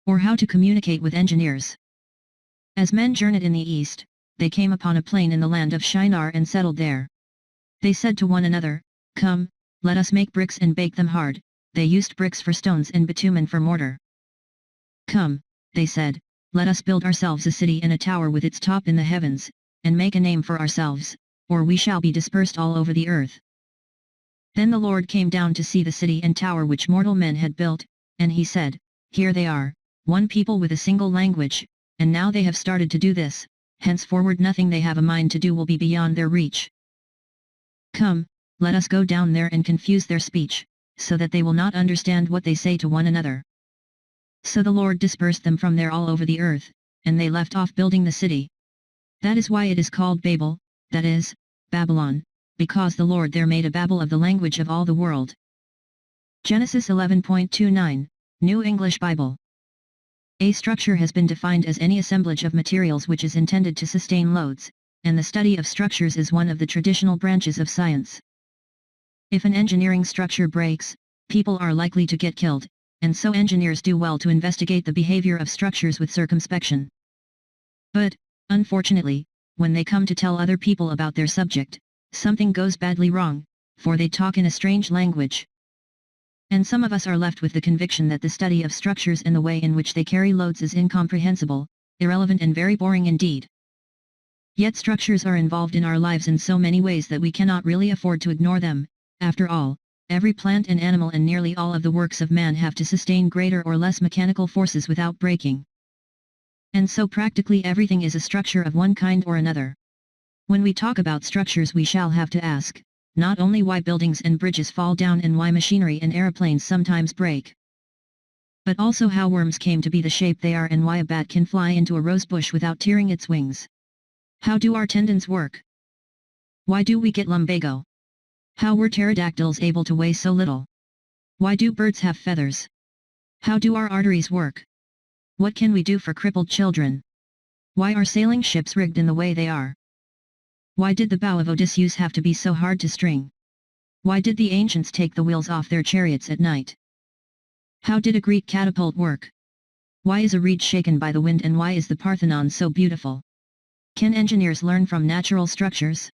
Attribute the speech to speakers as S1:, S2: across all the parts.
S1: or how to communicate with engineers. As men journeyed in the east, they came upon a plain in the land of Shinar and settled there. They said to one another, "Come, let us make bricks and bake them hard." They used bricks for stones and bitumen for mortar. "Come," they said, "let us build ourselves a city and a tower with its top in the heavens, and make a name for ourselves, or we shall be dispersed all over the earth." Then the Lord came down to see the city and tower which mortal men had built, and he said, "Here they are, one people with a single language, and now they have started to do this, henceforward nothing they have a mind to do will be beyond their reach. Come, let us go down there and confuse their speech, so that they will not understand what they say to one another." So the Lord dispersed them from there all over the earth, and they left off building the city. That is why it is called Babel, that is, Babylon, because the Lord there made a babel of the language of all the world. Genesis 11.29, New English Bible. A structure has been defined as any assemblage of materials which is intended to sustain loads, and the study of structures is one of the traditional branches of science. If an engineering structure breaks, people are likely to get killed, and so engineers do well to investigate the behavior of structures with circumspection. But, unfortunately, when they come to tell other people about their subject, something goes badly wrong, for they talk in a strange language. And some of us are left with the conviction that the study of structures and the way in which they carry loads is incomprehensible, irrelevant and very boring indeed. Yet structures are involved in our lives in so many ways that we cannot really afford to ignore them. After all, every plant and animal and nearly all of the works of man have to sustain greater or less mechanical forces without breaking. And so practically everything is a structure of one kind or another. When we talk about structures we shall have to ask, not only why buildings and bridges fall down and why machinery and aeroplanes sometimes break, but also how worms came to be the shape they are and why a bat can fly into a rose bush without tearing its wings. How do our tendons work? Why do we get lumbago? How were pterodactyls able to weigh so little? Why do birds have feathers? How do our arteries work? What can we do for crippled children? Why are sailing ships rigged in the way they are? Why did the bow of Odysseus have to be so hard to string? Why did the ancients take the wheels off their chariots at night? How did a Greek catapult work? Why is a reed shaken by the wind and why is the Parthenon so beautiful? Can engineers learn from natural structures?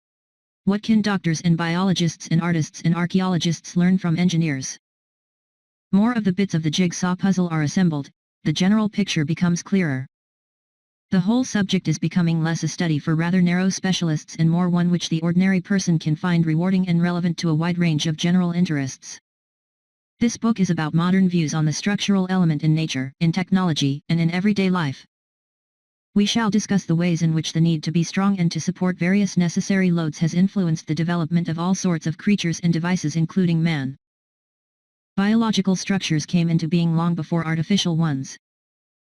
S1: What can doctors and biologists and artists and archaeologists learn from engineers? More of the bits of the jigsaw puzzle are assembled, the general picture becomes clearer. The whole subject is becoming less a study for rather narrow specialists and more one which the ordinary person can find rewarding and relevant to a wide range of general interests. This book is about modern views on the structural element in nature, in technology, and in everyday life. We shall discuss the ways in which the need to be strong and to support various necessary loads has influenced the development of all sorts of creatures and devices including man. Biological structures came into being long before artificial ones.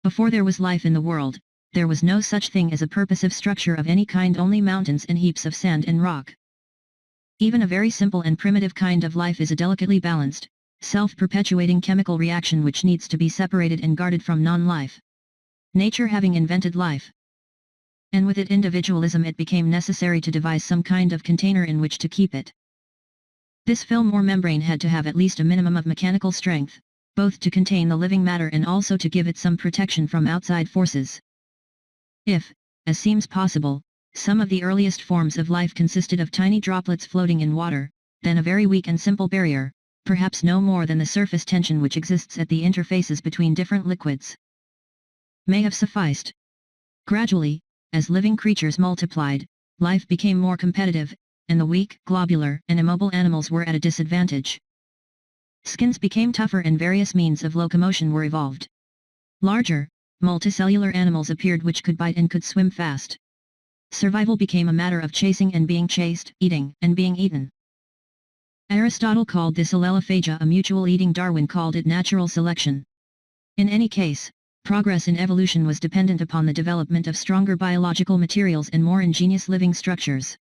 S1: Before there was life in the world, there was no such thing as a purposive structure of any kind, only mountains and heaps of sand and rock. Even a very simple and primitive kind of life is a delicately balanced, self-perpetuating chemical reaction which needs to be separated and guarded from non-life. Nature having invented life, and with it individualism, it became necessary to devise some kind of container in which to keep it. This film or membrane had to have at least a minimum of mechanical strength, both to contain the living matter and also to give it some protection from outside forces. If, as seems possible, some of the earliest forms of life consisted of tiny droplets floating in water, then a very weak and simple barrier, perhaps no more than the surface tension which exists at the interfaces between different liquids, may have sufficed. Gradually, as living creatures multiplied, life became more competitive, and the weak, globular, and immobile animals were at a disadvantage. Skins became tougher and various means of locomotion were evolved. Larger, multicellular animals appeared which could bite and could swim fast. Survival became a matter of chasing and being chased, eating and being eaten. Aristotle called this allelophagia a mutual eating. Darwin called it natural selection. In any case, progress in evolution was dependent upon the development of stronger biological materials and more ingenious living structures.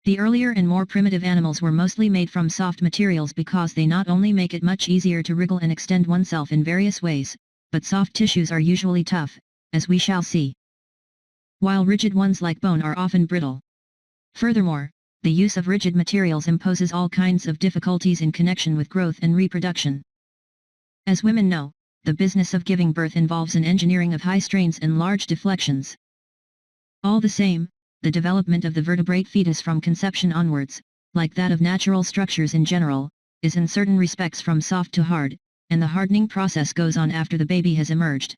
S1: The earlier and more primitive animals were mostly made from soft materials because they not only make it much easier to wriggle and extend oneself in various ways, but soft tissues are usually tough, as we shall see, while rigid ones like bone are often brittle. Furthermore, the use of rigid materials imposes all kinds of difficulties in connection with growth and reproduction. As women know, the business of giving birth involves an engineering of high strains and large deflections. All the same, the development of the vertebrate fetus from conception onwards, like that of natural structures in general, is in certain respects from soft to hard, and the hardening process goes on after the baby has emerged.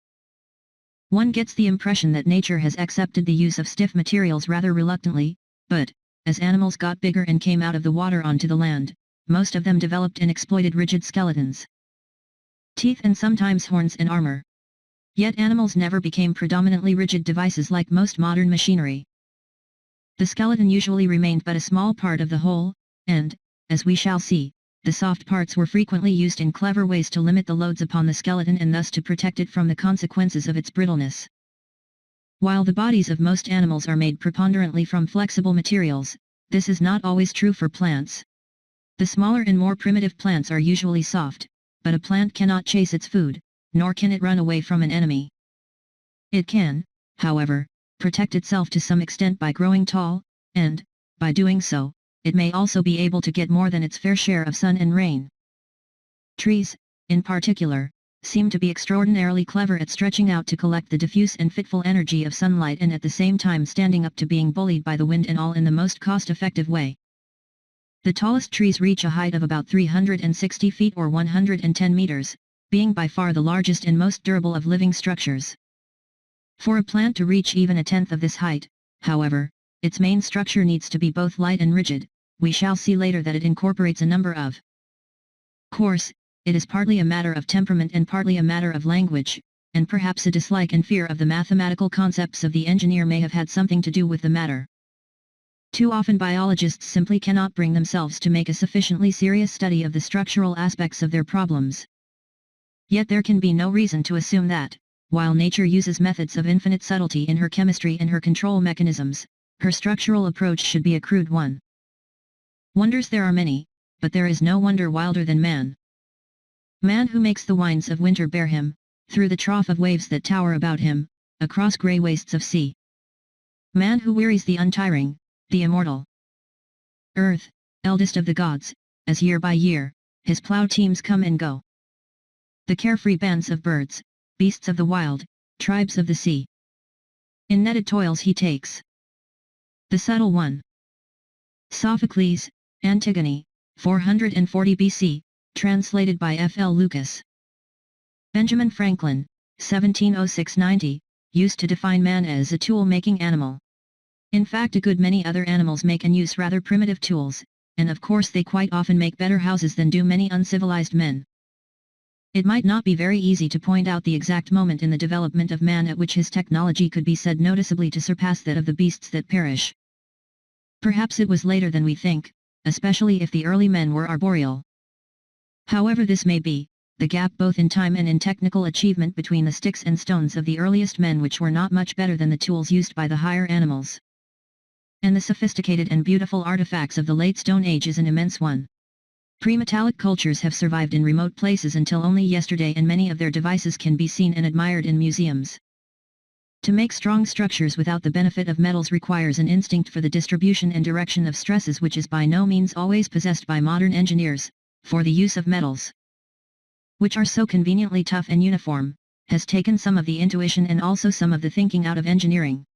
S1: One gets the impression that nature has accepted the use of stiff materials rather reluctantly, but, as animals got bigger and came out of the water onto the land, most of them developed and exploited rigid skeletons. Teeth and sometimes horns and armor. Yet animals never became predominantly rigid devices like most modern machinery. The skeleton usually remained but a small part of the whole, and, as we shall see, the soft parts were frequently used in clever ways to limit the loads upon the skeleton and thus to protect it from the consequences of its brittleness. While the bodies of most animals are made preponderantly from flexible materials, this is not always true for plants. The smaller and more primitive plants are usually soft, but a plant cannot chase its food, nor can it run away from an enemy. It can, however, protect itself to some extent by growing tall, and, by doing so, it may also be able to get more than its fair share of sun and rain. Trees, in particular, seem to be extraordinarily clever at stretching out to collect the diffuse and fitful energy of sunlight and at the same time standing up to being bullied by the wind and all in the most cost-effective way. The tallest trees reach a height of about 360 feet or 110 meters, being by far the largest and most durable of living structures. For a plant to reach even a tenth of this height, however, its main structure needs to be both light and rigid. We shall see later that it incorporates a number of. Course, it is partly a matter of temperament and partly a matter of language, and perhaps a dislike and fear of the mathematical concepts of the engineer may have had something to do with the matter. Too often biologists simply cannot bring themselves to make a sufficiently serious study of the structural aspects of their problems. Yet there can be no reason to assume that, while nature uses methods of infinite subtlety in her chemistry and her control mechanisms, her structural approach should be a crude one. Wonders there are many, but there is no wonder wilder than man. Man who makes the winds of winter bear him, through the trough of waves that tower about him, across grey wastes of sea. Man who wearies the untiring, the immortal earth, eldest of the gods, as year by year, his plough teams come and go. The carefree bands of birds, beasts of the wild, tribes of the sea. In netted toils he takes the subtle one. Sophocles, Antigone, 440 BC, translated by F. L. Lucas. Benjamin Franklin, 1706–90, used to define man as a tool-making animal. In fact, a good many other animals make and use rather primitive tools, and of course they quite often make better houses than do many uncivilized men. It might not be very easy to point out the exact moment in the development of man at which his technology could be said noticeably to surpass that of the beasts that perish. Perhaps it was later than we think, especially if the early men were arboreal. However this may be, the gap both in time and in technical achievement between the sticks and stones of the earliest men, which were not much better than the tools used by the higher animals, and the sophisticated and beautiful artifacts of the late Stone Age is an immense one. Pre-metallic cultures have survived in remote places until only yesterday, and many of their devices can be seen and admired in museums. To make strong structures without the benefit of metals requires an instinct for the distribution and direction of stresses which is by no means always possessed by modern engineers, for the use of metals, which are so conveniently tough and uniform, has taken some of the intuition and also some of the thinking out of engineering.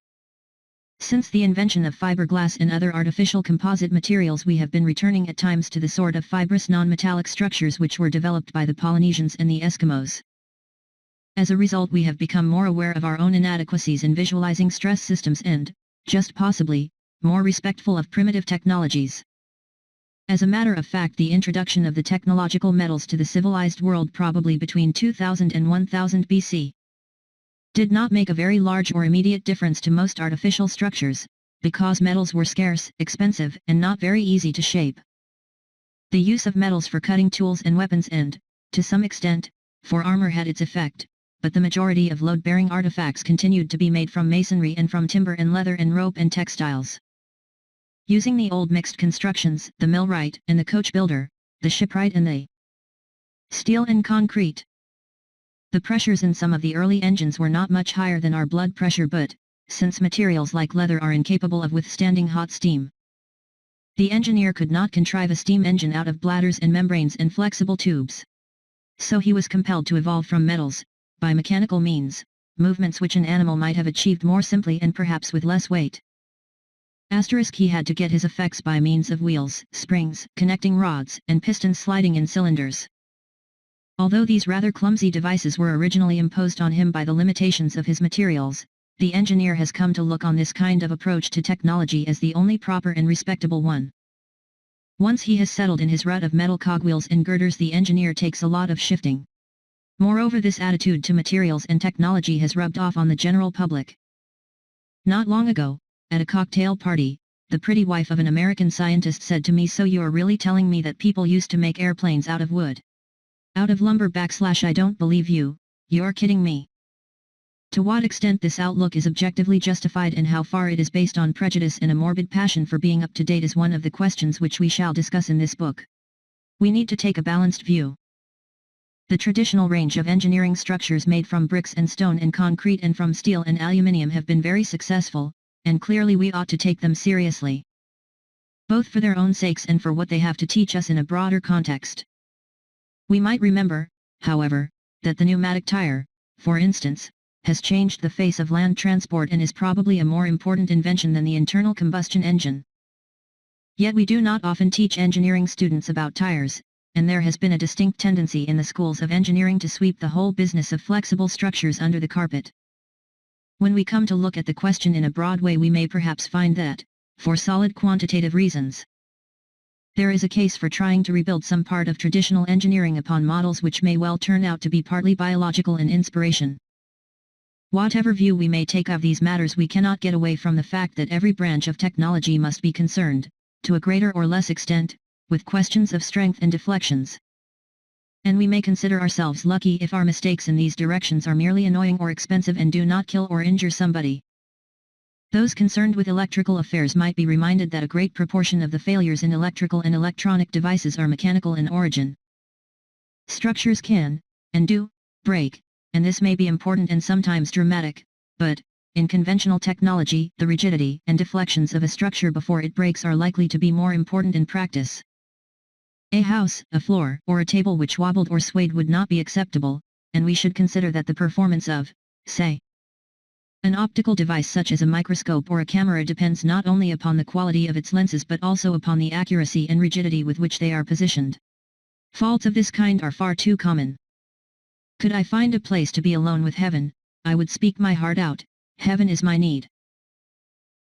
S1: Since the invention of fiberglass and other artificial composite materials, we have been returning at times to the sort of fibrous non-metallic structures which were developed by the Polynesians and the Eskimos. As a result, we have become more aware of our own inadequacies in visualizing stress systems and, just possibly, more respectful of primitive technologies. As a matter of fact, the introduction of the technological metals to the civilized world probably between 2000 and 1000 BC did not make a very large or immediate difference to most artificial structures, because metals were scarce, expensive, and not very easy to shape. The use of metals for cutting tools and weapons and, to some extent, for armor had its effect, but the majority of load-bearing artifacts continued to be made from masonry and from timber and leather and rope and textiles. Using the old mixed constructions, the millwright and the coach builder, the shipwright and the steel and concrete. The pressures in some of the early engines were not much higher than our blood pressure, but, since materials like leather are incapable of withstanding hot steam, the engineer could not contrive a steam engine out of bladders and membranes and flexible tubes. So he was compelled to evolve from metals, by mechanical means, movements which an animal might have achieved more simply and perhaps with less weight. He had to get his effects by means of wheels, springs, connecting rods, and pistons sliding in cylinders. Although these rather clumsy devices were originally imposed on him by the limitations of his materials, the engineer has come to look on this kind of approach to technology as the only proper and respectable one. Once he has settled in his rut of metal cogwheels and girders, the engineer takes a lot of shifting. Moreover, this attitude to materials and technology has rubbed off on the general public. Not long ago, at a cocktail party, the pretty wife of an American scientist said to me, "So you are really telling me that people used to make airplanes out of wood? Out of lumber / I don't believe you, you're kidding me." To what extent this outlook is objectively justified and how far it is based on prejudice and a morbid passion for being up to date is one of the questions which we shall discuss in this book. We need to take a balanced view. The traditional range of engineering structures made from bricks and stone and concrete and from steel and aluminium have been very successful, and clearly we ought to take them seriously. Both for their own sakes and for what they have to teach us in a broader context. We might remember, however, that the pneumatic tire, for instance, has changed the face of land transport and is probably a more important invention than the internal combustion engine. Yet we do not often teach engineering students about tires, and there has been a distinct tendency in the schools of engineering to sweep the whole business of flexible structures under the carpet. When we come to look at the question in a broad way, we may perhaps find that, for solid quantitative reasons, there is a case for trying to rebuild some part of traditional engineering upon models which may well turn out to be partly biological in inspiration. Whatever view we may take of these matters, we cannot get away from the fact that every branch of technology must be concerned, to a greater or less extent, with questions of strength and deflections. And we may consider ourselves lucky if our mistakes in these directions are merely annoying or expensive and do not kill or injure somebody. Those concerned with electrical affairs might be reminded that a great proportion of the failures in electrical and electronic devices are mechanical in origin. Structures can, and do, break, and this may be important and sometimes dramatic, but, in conventional technology, the rigidity and deflections of a structure before it breaks are likely to be more important in practice. A house, a floor, or a table which wobbled or swayed would not be acceptable, and we should consider that the performance of, say, an optical device such as a microscope or a camera depends not only upon the quality of its lenses but also upon the accuracy and rigidity with which they are positioned. Faults of this kind are far too common. Could I find a place to be alone with heaven, I would speak my heart out, heaven is my need.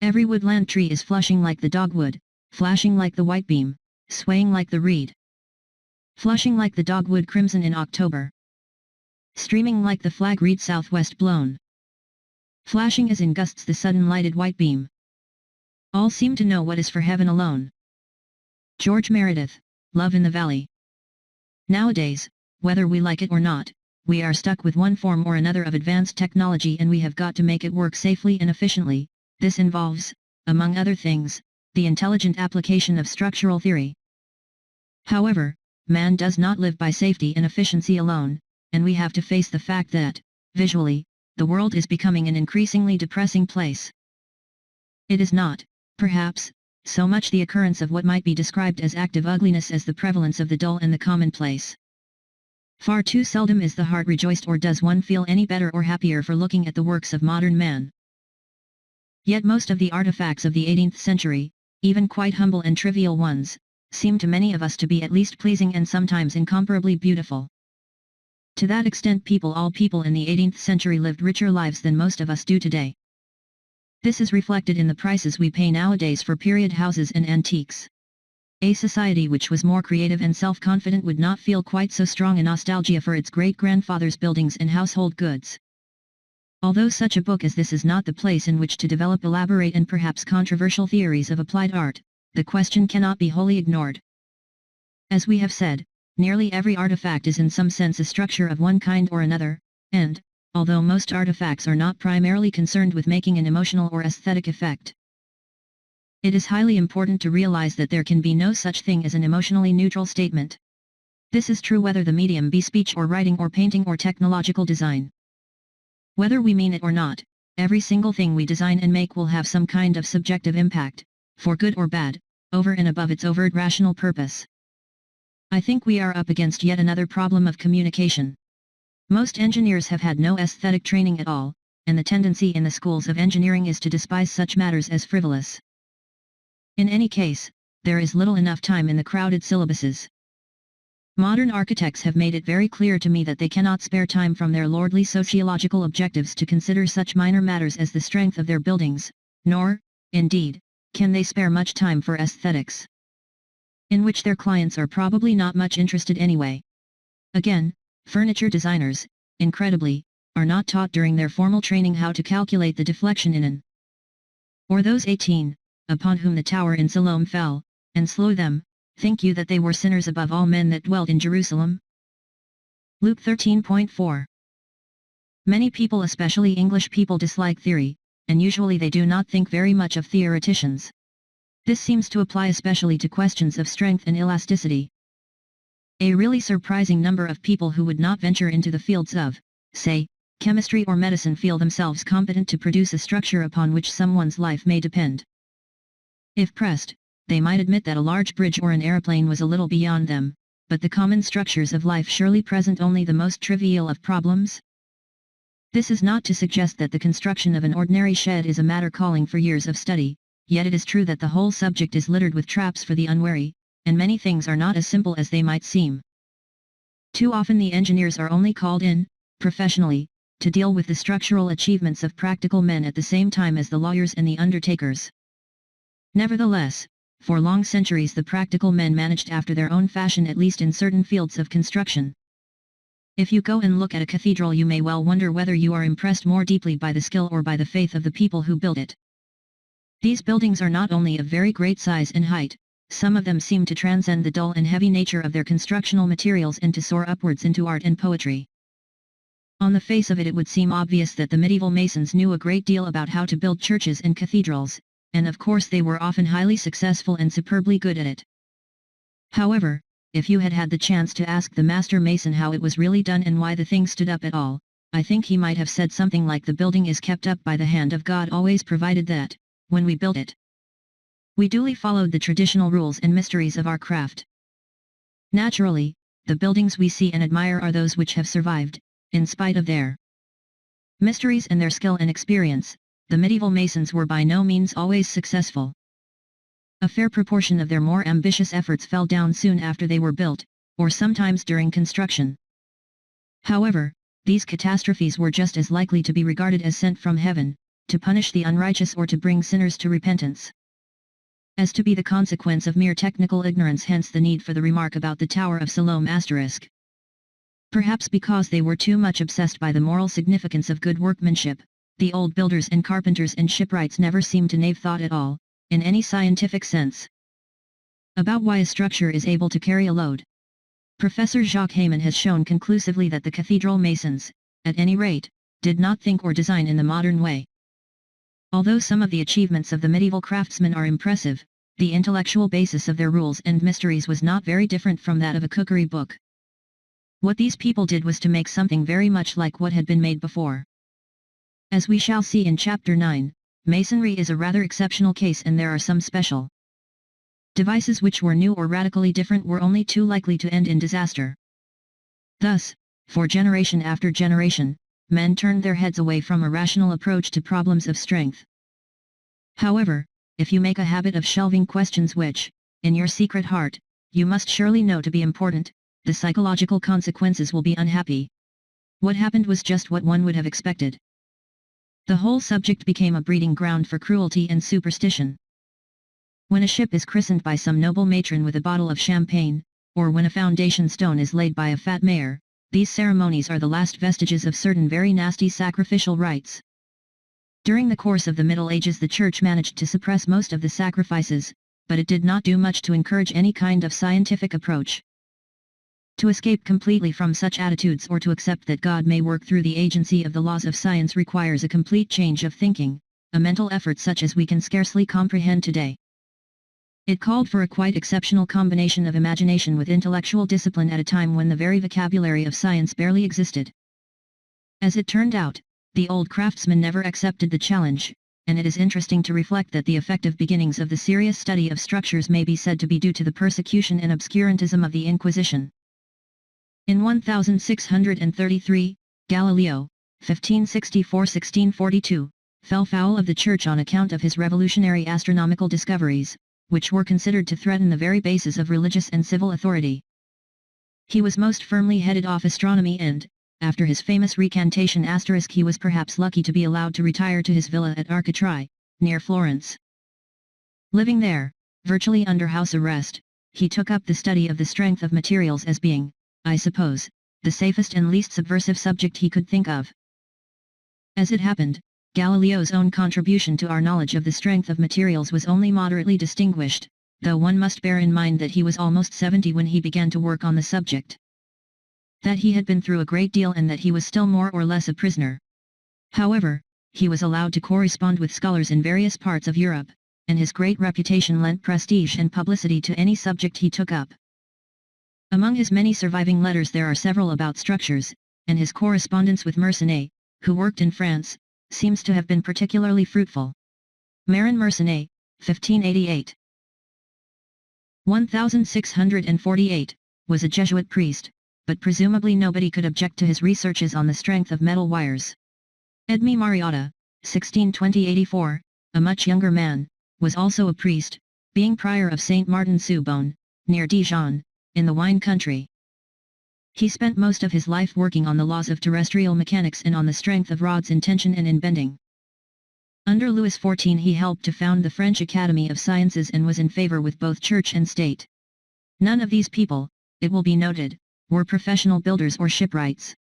S1: Every woodland tree is flushing like the dogwood, flashing like the white beam, swaying like the reed. Flushing like the dogwood crimson in October. Streaming like the flag reed southwest blown. Flashing as in gusts the sudden lighted white beam. All seem to know what is for heaven alone. George Meredith, Love in the Valley. Nowadays, whether we like it or not, we are stuck with one form or another of advanced technology and we have got to make it work safely and efficiently. This involves, among other things, the intelligent application of structural theory. However, man does not live by safety and efficiency alone, and we have to face the fact that, visually, the world is becoming an increasingly depressing place. It is not, perhaps, so much the occurrence of what might be described as active ugliness as the prevalence of the dull and the commonplace. Far too seldom is the heart rejoiced or does one feel any better or happier for looking at the works of modern man. Yet most of the artifacts of the 18th century, even quite humble and trivial ones, seem to many of us to be at least pleasing and sometimes incomparably beautiful. To that extent all people in the 18th century lived richer lives than most of us do today. This is reflected in the prices we pay nowadays for period houses and antiques. A society which was more creative and self-confident would not feel quite so strong a nostalgia for its great-grandfathers' buildings and household goods. Although such a book as this is not the place in which to develop elaborate and perhaps controversial theories of applied art, the question cannot be wholly ignored. As we have said, nearly every artifact is in some sense a structure of one kind or another, and, although most artifacts are not primarily concerned with making an emotional or aesthetic effect, it is highly important to realize that there can be no such thing as an emotionally neutral statement. This is true whether the medium be speech or writing or painting or technological design. Whether we mean it or not, every single thing we design and make will have some kind of subjective impact, for good or bad, over and above its overt rational purpose. I think we are up against yet another problem of communication. Most engineers have had no aesthetic training at all, and the tendency in the schools of engineering is to despise such matters as frivolous. In any case, there is little enough time in the crowded syllabuses. Modern architects have made it very clear to me that they cannot spare time from their lordly sociological objectives to consider such minor matters as the strength of their buildings, nor, indeed, can they spare much time for aesthetics, in which their clients are probably not much interested anyway. Again, furniture designers, incredibly, are not taught during their formal training how to calculate the deflection in an or those 18, upon whom the tower in Siloam fell, and slew them. Think you that they were sinners above all men that dwelt in Jerusalem? Luke 13.4. Many people, especially English people, dislike theory, and usually they do not think very much of theoreticians. This seems to apply especially to questions of strength and elasticity. A really surprising number of people who would not venture into the fields of, say, chemistry or medicine feel themselves competent to produce a structure upon which someone's life may depend. If pressed, they might admit that a large bridge or an aeroplane was a little beyond them, but the common structures of life surely present only the most trivial of problems? This is not to suggest that the construction of an ordinary shed is a matter calling for years of study, yet it is true that the whole subject is littered with traps for the unwary, and many things are not as simple as they might seem. Too often the engineers are only called in, professionally, to deal with the structural achievements of practical men at the same time as the lawyers and the undertakers. Nevertheless, for long centuries the practical men managed after their own fashion, at least in certain fields of construction. If you go and look at a cathedral, you may well wonder whether you are impressed more deeply by the skill or by the faith of the people who build it. These buildings are not only of very great size and height, some of them seem to transcend the dull and heavy nature of their constructional materials and to soar upwards into art and poetry. On the face of it, it would seem obvious that the medieval masons knew a great deal about how to build churches and cathedrals, and of course they were often highly successful and superbly good at it. However, if you had had the chance to ask the master mason how it was really done and why the thing stood up at all, I think he might have said something like, the building is kept up by the hand of God, always provided that, when we built it, we duly followed the traditional rules and mysteries of our craft. Naturally, the buildings we see and admire are those which have survived, in spite of their mysteries and their skill and experience. The medieval masons were by no means always successful. A fair proportion of their more ambitious efforts fell down soon after they were built, or sometimes during construction. However, these catastrophes were just as likely to be regarded as sent from heaven, to punish the unrighteous or to bring sinners to repentance, as to be the consequence of mere technical ignorance. Hence the need for the remark about the Tower of Siloam *. Perhaps because they were too much obsessed by the moral significance of good workmanship, the old builders and carpenters and shipwrights never seemed to nave thought at all, in any scientific sense, about why a structure is able to carry a load. Professor Jacques Heyman has shown conclusively that the cathedral masons, at any rate, did not think or design in the modern way. Although some of the achievements of the medieval craftsmen are impressive, the intellectual basis of their rules and mysteries was not very different from that of a cookery book. What these people did was to make something very much like what had been made before. As we shall see in Chapter 9, masonry is a rather exceptional case, and there are some special devices which were new or radically different were only too likely to end in disaster. Thus, for generation after generation, men turned their heads away from a rational approach to problems of strength. However, if you make a habit of shelving questions which, in your secret heart, you must surely know to be important, the psychological consequences will be unhappy. What happened was just what one would have expected. The whole subject became a breeding ground for cruelty and superstition. When a ship is christened by some noble matron with a bottle of champagne, or when a foundation stone is laid by a fat mayor, these ceremonies are the last vestiges of certain very nasty sacrificial rites. During the course of the Middle Ages the Church managed to suppress most of the sacrifices, but it did not do much to encourage any kind of scientific approach. To escape completely from such attitudes, or to accept that God may work through the agency of the laws of science, requires a complete change of thinking, a mental effort such as we can scarcely comprehend today. It called for a quite exceptional combination of imagination with intellectual discipline at a time when the very vocabulary of science barely existed. As it turned out, the old craftsmen never accepted the challenge, and it is interesting to reflect that the effective beginnings of the serious study of structures may be said to be due to the persecution and obscurantism of the Inquisition. In 1633, Galileo, 1564–1642, fell foul of the Church on account of his revolutionary astronomical discoveries, which were considered to threaten the very basis of religious and civil authority. He was most firmly headed off astronomy and, after his famous recantation *, he was perhaps lucky to be allowed to retire to his villa at Arcetri, near Florence. Living there, virtually under house arrest, he took up the study of the strength of materials as being, I suppose, the safest and least subversive subject he could think of. As it happened, Galileo's own contribution to our knowledge of the strength of materials was only moderately distinguished, though one must bear in mind that he was almost 70 when he began to work on the subject. That he had been through a great deal and that he was still more or less a prisoner. However, he was allowed to correspond with scholars in various parts of Europe, and his great reputation lent prestige and publicity to any subject he took up. Among his many surviving letters there are several about structures, and his correspondence with Mersenne, who worked in France, seems to have been particularly fruitful. Marin Mersenne, 1588. 1648, was a Jesuit priest, but presumably nobody could object to his researches on the strength of metal wires. Edme Mariotta, 1620–84, a much younger man, was also a priest, being prior of Saint Martin-sous-Beaune, near Dijon, in the wine country. He spent most of his life working on the laws of terrestrial mechanics and on the strength of rods in tension and in bending. Under Louis XIV he helped to found the French Academy of Sciences and was in favor with both church and state. None of these people, it will be noted, were professional builders or shipwrights.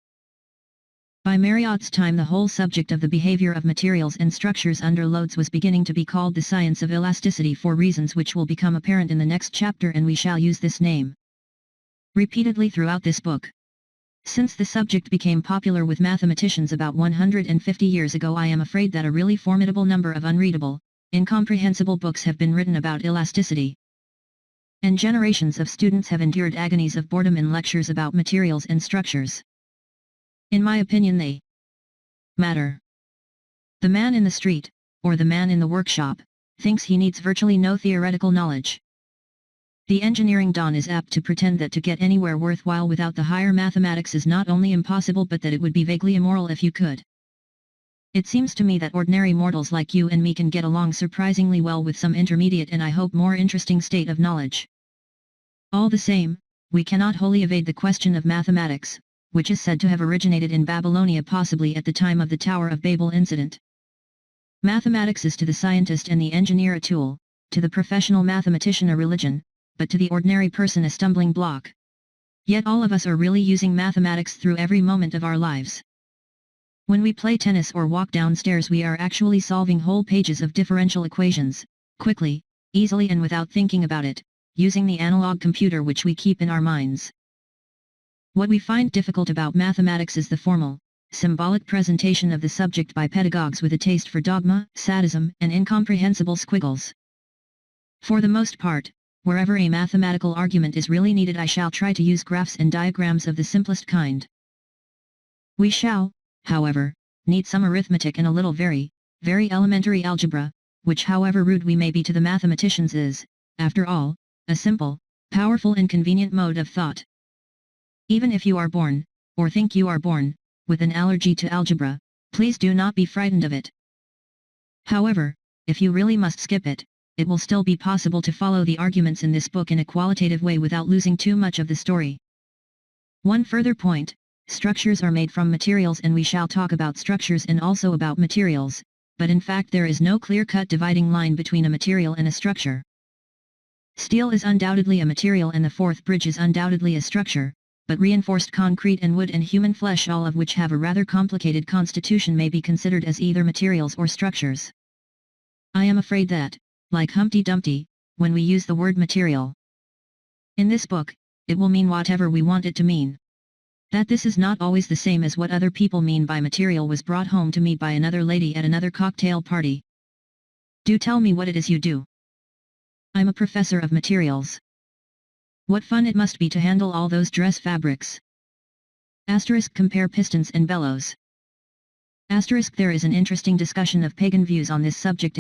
S1: By Mariott's time the whole subject of the behavior of materials and structures under loads was beginning to be called the science of elasticity for reasons which will become apparent in the next chapter, and we shall use this name repeatedly throughout this book. Since the subject became popular with mathematicians about 150 years ago, I am afraid that a really formidable number of unreadable, incomprehensible books have been written about elasticity. And generations of students have endured agonies of boredom in lectures about materials and structures. In my opinion they matter. The man in the street, or the man in the workshop, thinks he needs virtually no theoretical knowledge. The engineering don is apt to pretend that to get anywhere worthwhile without the higher mathematics is not only impossible but that it would be vaguely immoral if you could. It seems to me that ordinary mortals like you and me can get along surprisingly well with some intermediate and I hope more interesting state of knowledge. All the same, we cannot wholly evade the question of mathematics, which is said to have originated in Babylonia possibly at the time of the Tower of Babel incident. Mathematics is to the scientist and the engineer a tool, to the professional mathematician a religion, but to the ordinary person a stumbling block. Yet all of us are really using mathematics through every moment of our lives. When we play tennis or walk downstairs we are actually solving whole pages of differential equations, quickly, easily and without thinking about it, using the analog computer which we keep in our minds. What we find difficult about mathematics is the formal, symbolic presentation of the subject by pedagogues with a taste for dogma, sadism, and incomprehensible squiggles. For the most part, wherever a mathematical argument is really needed I shall try to use graphs and diagrams of the simplest kind. We shall, however, need some arithmetic and a little very, very elementary algebra, which however rude we may be to the mathematicians is, after all, a simple, powerful and convenient mode of thought. Even if you are born, or think you are born, with an allergy to algebra, please do not be frightened of it. However, if you really must skip it, it will still be possible to follow the arguments in this book in a qualitative way without losing too much of the story. One further point, structures are made from materials and we shall talk about structures and also about materials, but in fact there is no clear-cut dividing line between a material and a structure. Steel is undoubtedly a material and the fourth bridge is undoubtedly a structure, but reinforced concrete and wood and human flesh, all of which have a rather complicated constitution, may be considered as either materials or structures. I am afraid that, like Humpty Dumpty, when we use the word material in this book, it will mean whatever we want it to mean. That this is not always the same as what other people mean by material was brought home to me by another lady at another cocktail party. Do tell me what it is you do. I'm a professor of materials. What fun it must be to handle all those dress fabrics. Compare pistons and bellows. There is an interesting discussion of pagan views on this subject